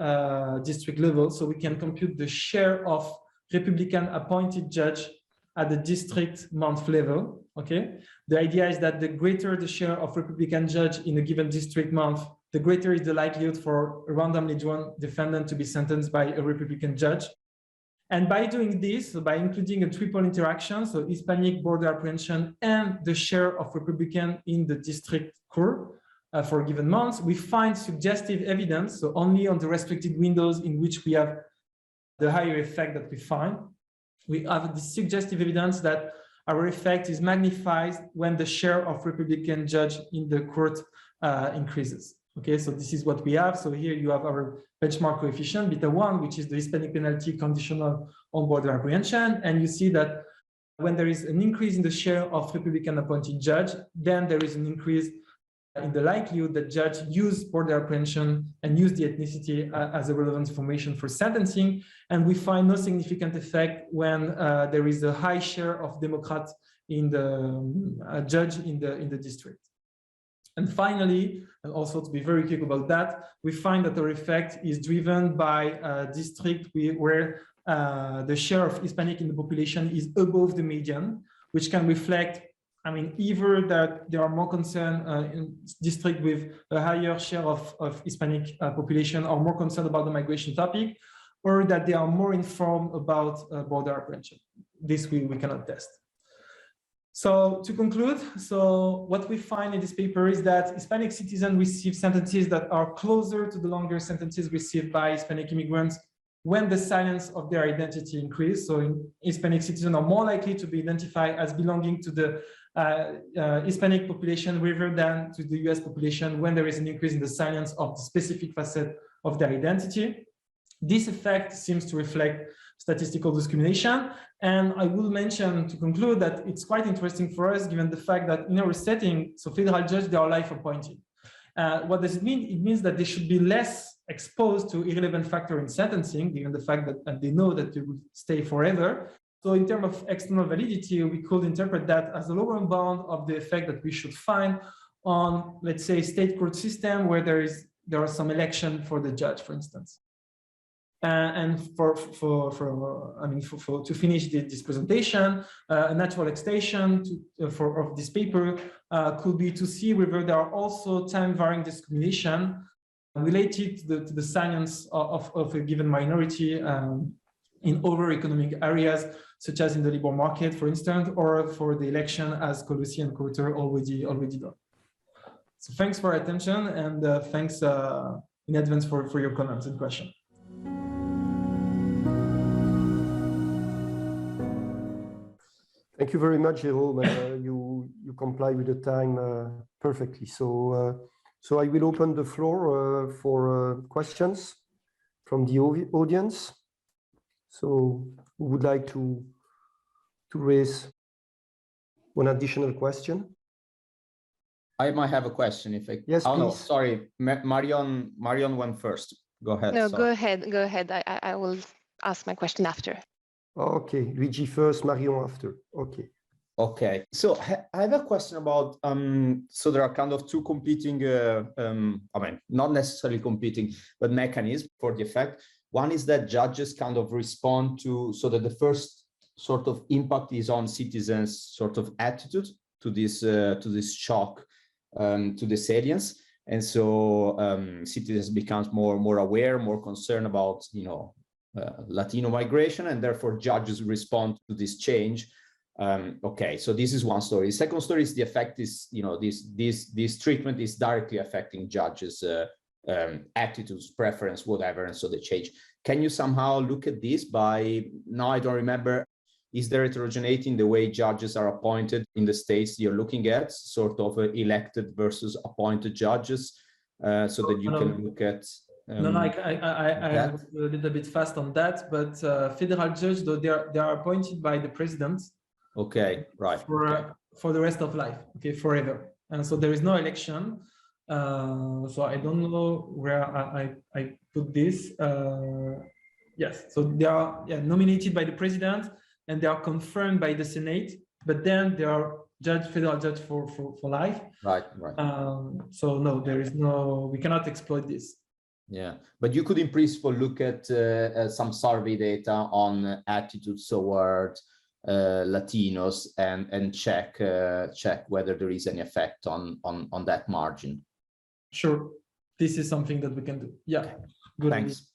district level. So we can compute the share of Republican appointed judge at the district month level, okay? The idea is that the greater the share of Republican judge in a given district month, the greater is the likelihood for a randomly drawn defendant to be sentenced by a Republican judge. And by doing this, so by including a triple interaction, so Hispanic, border apprehension, and the share of Republican in the district court for a given month, we find suggestive evidence, so only on the restricted windows in which we have the higher effect that we find. We have the suggestive evidence that our effect is magnified when the share of Republican judge in the court increases. Okay, so this is what we have. So here you have our benchmark coefficient, beta 1, which is the Hispanic penalty conditional on border apprehension. And you see that when there is an increase in the share of Republican appointed judge, then there is an increase in the likelihood that judge use border apprehension and use the ethnicity as a relevant information for sentencing. And we find no significant effect when there is a high share of Democrats in the judge in the district. And finally, and also to be very quick about that, we find that our effect is driven by a district where the share of Hispanic in the population is above the median, which can reflect, I mean, either that there are more concerned in district with a higher share of Hispanic population are more concerned about the migration topic, or that they are more informed about border apprehension. This we cannot test. So to conclude, so what we find in this paper is that Hispanic citizens receive sentences that are closer to the longer sentences received by Hispanic immigrants when the salience of their identity increases. So Hispanic citizens are more likely to be identified as belonging to the Hispanic population rather than to the US population when there is an increase in the salience of the specific facet of their identity. This effect seems to reflect statistical discrimination. And I will mention to conclude that it's quite interesting for us, given the fact that in our setting, so federal judges, they are life appointed. What does it mean? It means that they should be less exposed to irrelevant factor in sentencing, given the fact that they know that they will stay forever. So in terms of external validity, we could interpret that as a lower bound of the effect that we should find on, let's say, state court system where there are some election for the judge, for instance. And to finish this presentation, a natural extension of this paper could be to see whether there are also time-varying discrimination related to the salience of a given minority in other economic areas, such as in the labor market, for instance, or for the election, as Colosi and Coulter already done. So thanks for your attention, and thanks in advance for your comments and questions. Thank you very much, Jérôme. You comply with the time perfectly. So I will open the floor for questions from the audience. So who would like to raise one additional question? I might have a question if I. Yes, oh, please. No, sorry, Marion went first. Go ahead. No, sorry. go ahead. I will ask my question after. Okay, Luigi first, Marion after. Okay. Okay, so I have a question about, so there are kind of two competing, I mean, not necessarily competing, but mechanisms for the effect. One is that judges kind of respond to, so that the first sort of impact is on citizens' sort of attitude to this shock, to the salience. And so citizens becomes more aware, more concerned about, Latino migration, and therefore judges respond to this change. Okay, so this is one story. The second story is the effect is, this treatment is directly affecting judges' attitudes, preference, whatever, and so they change. Can you somehow look at this by, now I don't remember, is there heterogeneity in the way judges are appointed in the states you're looking at, sort of elected versus appointed judges, so that you can look at I was a little bit fast on that, but federal judge, though they are appointed by the president. Okay, right. For the rest of life, okay, forever. And so there is no election. So I don't know where I put this. Yes, so they are nominated by the president and they are confirmed by the Senate, but then they are federal judge for life. Right. So no, there is no, we cannot exploit this. Yeah, but you could in principle look at some survey data on attitudes toward Latinos and check whether there is any effect on that margin. Sure, this is something that we can do. Yeah, good. Thanks.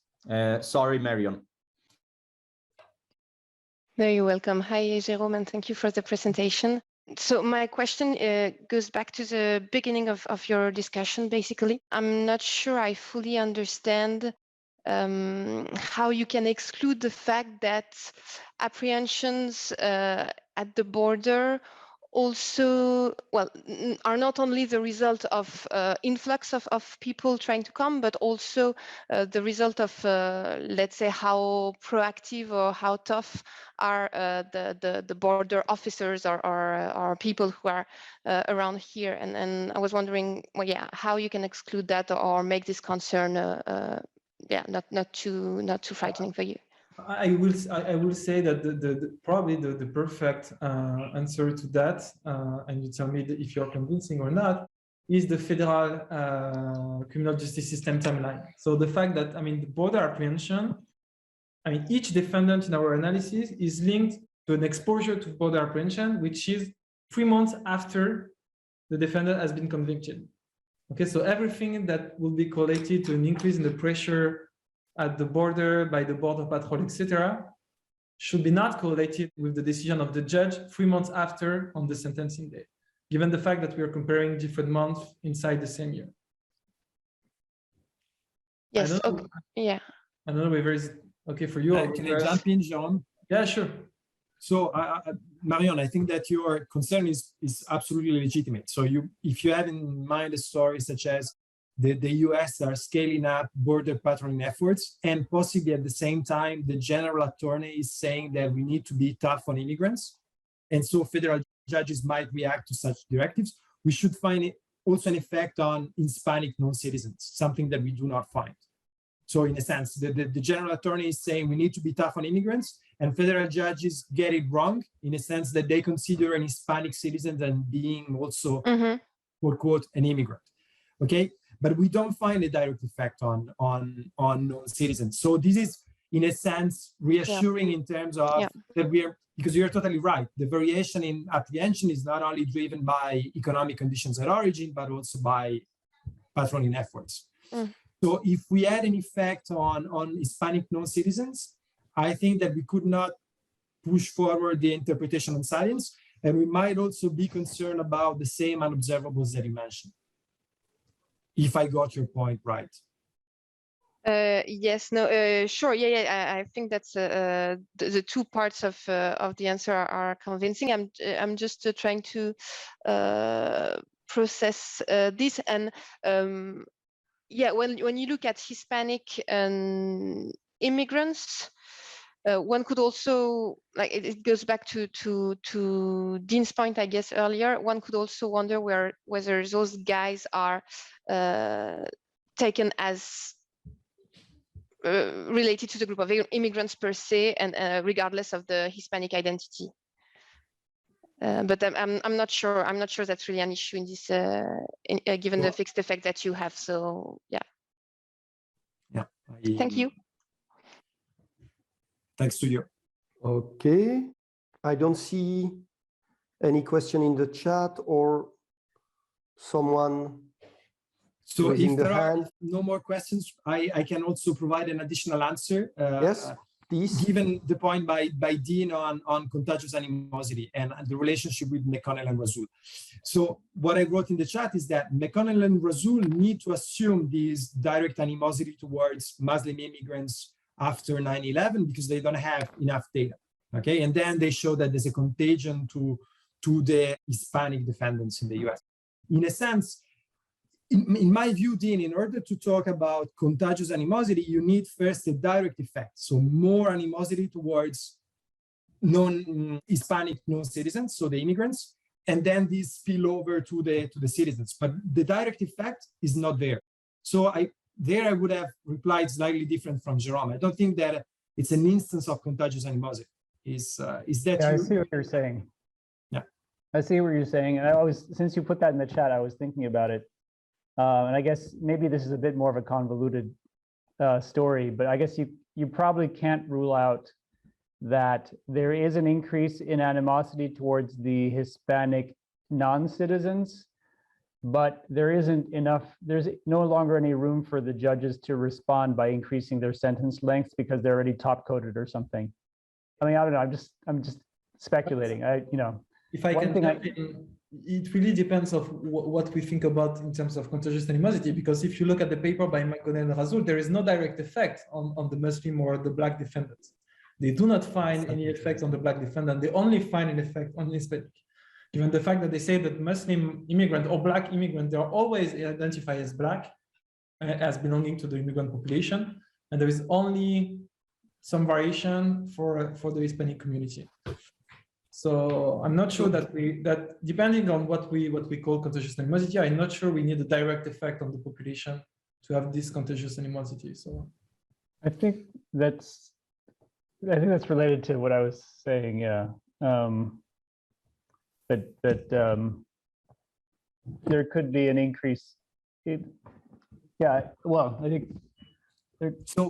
Sorry, Marion. Very welcome. Hi, Jérôme, and thank you for the presentation. So my question goes back to the beginning of your discussion, basically. I'm not sure I fully understand how you can exclude the fact that apprehensions at the border also, are not only the result of influx of people trying to come, but also the result of, let's say, how proactive or how tough are the border officers or people who are around here. And I was wondering, how you can exclude that or make this concern, not too frightening for you. I will say that probably the perfect answer to that, and you tell me if you're convincing or not, is the federal criminal justice system timeline. So the fact that, the border apprehension, each defendant in our analysis is linked to an exposure to border apprehension, which is 3 months after the defendant has been convicted. Okay, so everything that will be correlated to an increase in the pressure at the border by the border patrol, etc., should be not correlated with the decision of the judge 3 months after on the sentencing day, given the fact that we are comparing different months inside the same year. Yes. I don't know whether it's okay for you. Can I jump in, Jérôme? Yeah, sure. So, Marion, I think that your concern is absolutely legitimate. So if you have in mind a story such as the US are scaling up border patrolling efforts, and possibly at the same time, the general attorney is saying that we need to be tough on immigrants. And so federal judges might react to such directives. We should find also an effect on Hispanic non-citizens, something that we do not find. So in a sense, the general attorney is saying we need to be tough on immigrants, and federal judges get it wrong in a sense that they consider an Hispanic citizen as being also, quote, quote, an immigrant. Okay. But we don't find a direct effect on non-citizens. So this is, in a sense, reassuring in terms of that because you're totally right. The variation in apprehension is not only driven by economic conditions at origin, but also by patrolling efforts. So if we had an effect on Hispanic non-citizens, I think that we could not push forward the interpretation on salience, and we might also be concerned about the same unobservables that you mentioned. If I got your point right. Yes, no, sure. I think that's the two parts of the answer are convincing. I'm just trying to process this, and when you look at Hispanic immigrants, one could also, like, it goes back to Dean's point, I guess, earlier. One could also wonder whether those guys are taken as related to the group of immigrants per se, and regardless of the Hispanic identity. But I'm not sure. I'm not sure that's really an issue in this, given the fixed effect that you have. So yeah. Thank you. Thanks to you. Okay. I don't see any question in the chat or someone. So raising if the there are hand. no more questions, I can also provide an additional answer. Yes, please. Given the point by Dean on contagious animosity and the relationship with McConnell and Rasool. So what I wrote in the chat is that McConnell and Rasool need to assume this direct animosity towards Muslim immigrants after 9/11 because they don't have enough data. Okay, and then they show that there's a contagion to the Hispanic defendants in the US. In a sense, in my view, Dean, in order to talk about contagious animosity, you need first a direct effect. So more animosity towards non-Hispanic non-citizens, so the immigrants, and then these spill over to the citizens. But the direct effect is not there. So I would have replied slightly different from Jérôme. I don't think that it's an instance of contagious animosity. Is that yeah, I see what you're saying. Yeah, I see what you're saying. And since you put that in the chat, I was thinking about it. And I guess maybe this is a bit more of a convoluted story, but I guess you probably can't rule out that there is an increase in animosity towards the Hispanic non-citizens, but there's no longer any room for the judges to respond by increasing their sentence lengths because they're already top-coded or something. I mean, I don't know, I'm just speculating. If I can jump in, it really depends of what we think about in terms of contagious animosity, because if you look at the paper by McConnell and Rasool, there is no direct effect on the Muslim or the Black defendants. They do not find any effect on the Black defendant. They only find an effect on Hispanic. Given the fact that they say that Muslim immigrant or Black immigrant, they are always identified as Black, as belonging to the immigrant population, and there is only some variation for the Hispanic community. So I'm not sure that depending on what we call contagious animosity, I'm not sure we need a direct effect on the population to have this contagious animosity. So I think that's related to what I was saying. Yeah, that there could be an increase. Yeah, well, I think there. So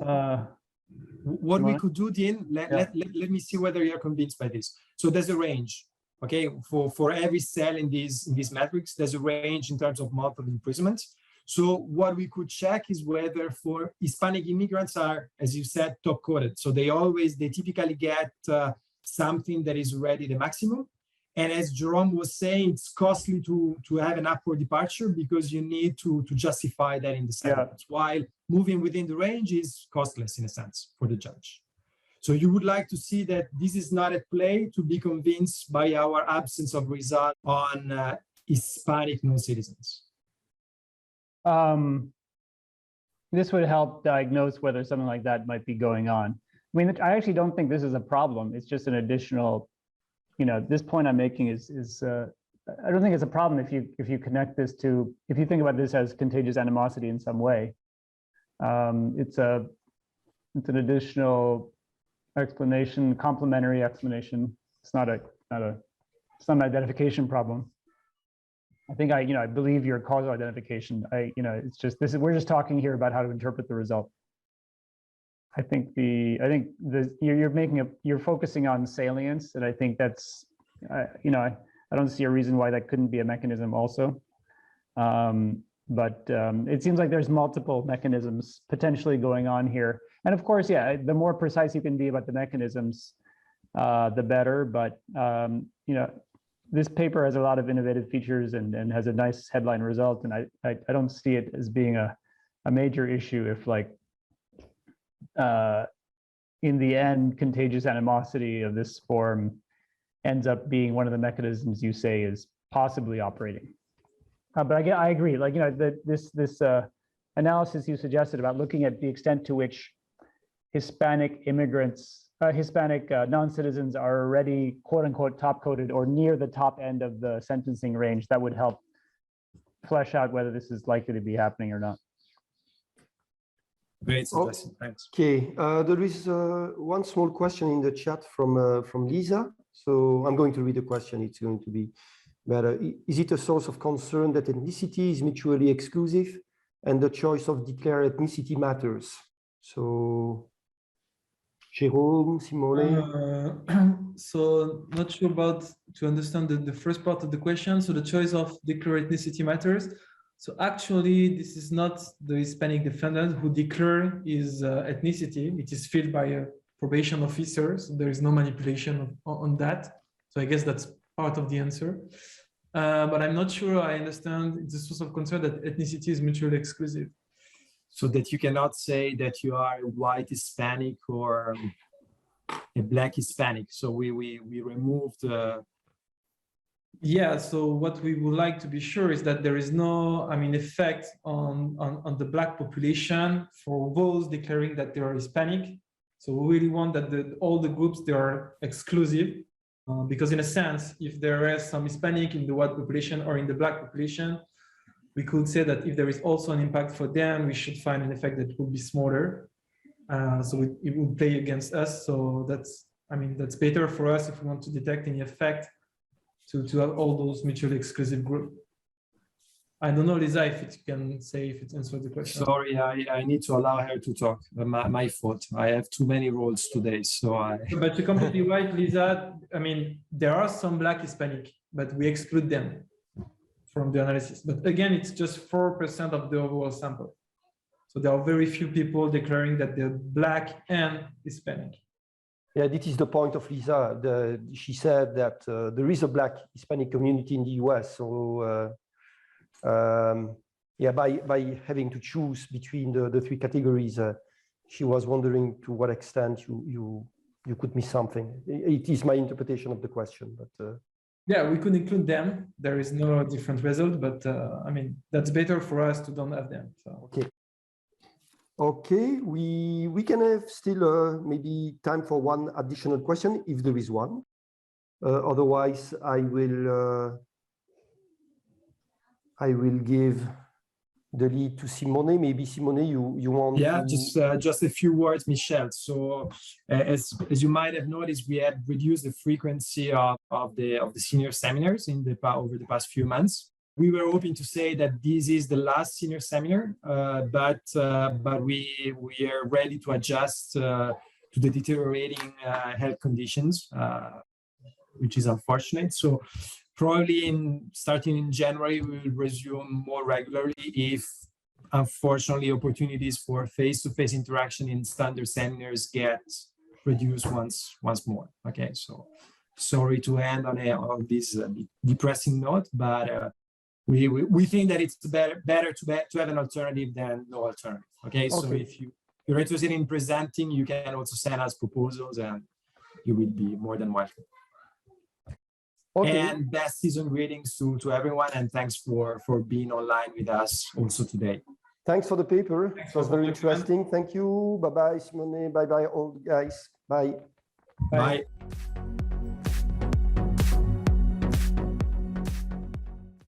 what we could do, Dean, let me see whether you're convinced by this. So there's a range, okay, for every cell in this matrix, there's a range in terms of month of imprisonment. So what we could check is whether for Hispanic immigrants are, as you said, top coded. So they typically get something that is already the maximum. And as Jérôme was saying, it's costly to have an upward departure because you need to justify that in the sentence, while moving within the range is costless in a sense for the judge. So you would like to see that this is not at play to be convinced by our absence of result on Hispanic non-citizens. This would help diagnose whether something like that might be going on. I mean, I actually don't think this is a problem. It's just an additional, this point I'm making is I don't think it's a problem if you connect this to, if you think about this as contagious animosity in some way. It's an additional explanation, complementary explanation. It's not an identification problem. I think I believe your causal identification. It's just we're just talking here about how to interpret the result. I think you're focusing on salience, and I think that's I don't see a reason why that couldn't be a mechanism also. But it seems like there's multiple mechanisms potentially going on here. And of course, the more precise you can be about the mechanisms, the better. But this paper has a lot of innovative features and has a nice headline result. And I don't see it as being a major issue if, like, in the end, contagious animosity of this form ends up being one of the mechanisms you say is possibly operating. But I agree, like, this analysis you suggested about looking at the extent to which Hispanic immigrants, Hispanic non-citizens are already quote unquote top coded or near the top end of the sentencing range, that would help flesh out whether this is likely to be happening or not. Great suggestion, thanks. Okay, there is one small question in the chat from Lisa. So I'm going to read the question. It's going to be better. Is it a source of concern that ethnicity is mutually exclusive and the choice of declared ethnicity matters? So, Jérôme, Simone? So not sure about to understand the first part of the question. So the choice of declared ethnicity matters. So actually, this is not the Hispanic defendant who declared his ethnicity. It is filled by a probation officer. So there is no manipulation on that. So I guess that's part of the answer. But I'm not sure I understand. It's a source of concern that ethnicity is mutually exclusive. So that you cannot say that you are a white Hispanic or a black Hispanic. So we removed. Yeah. So what we would like to be sure is that there is no, effect on the black population for those declaring that they are Hispanic. So we really want that all the groups, they are exclusive. Because in a sense, if there is some Hispanic in the white population or in the black population, we could say that if there is also an impact for them, we should find an effect that would be smaller. So it would play against us. So that's better for us if we want to detect any effect to have all those mutually exclusive groups. I don't know, Lisa, if it can say if it answered the question. Sorry, I need to allow her to talk. My fault. I have too many roles today, so I. But you're completely right, Lisa. There are some black Hispanic, but we exclude them from the analysis. But again, it's just 4% of the overall sample. So there are very few people declaring that they're black and Hispanic. Yeah, this is the point of Lisa. She said that there is a black Hispanic community in the US. So. Yeah, by having to choose between the three categories, she was wondering to what extent you could miss something. It is my interpretation of the question, but yeah, we could include them. There is no different result, but that's better for us to don't have them. So. Okay, we can have still maybe time for one additional question if there is one. Otherwise, I will give the lead to Simone. Maybe Simone, you want? Yeah, to... just a few words, Michel. So as you might have noticed, we had reduced the frequency of the senior seminars over the past few months. We were hoping to say that this is the last senior seminar, but we are ready to adjust to the deteriorating health conditions, which is unfortunate. So. Probably starting in January, we will resume more regularly if, unfortunately, opportunities for face-to-face interaction in standard seminars get reduced once more. Okay, so sorry to end on this depressing note, but we think that it's better to have an alternative than no alternative. Okay, so if you're interested in presenting, you can also send us proposals, and you will be more than welcome. Okay. And best season greetings to everyone, and thanks for being online with us also today. Thanks for the paper. It was very interesting. Thank you. Bye-bye, Simone. Bye-bye, all guys. Bye. Bye.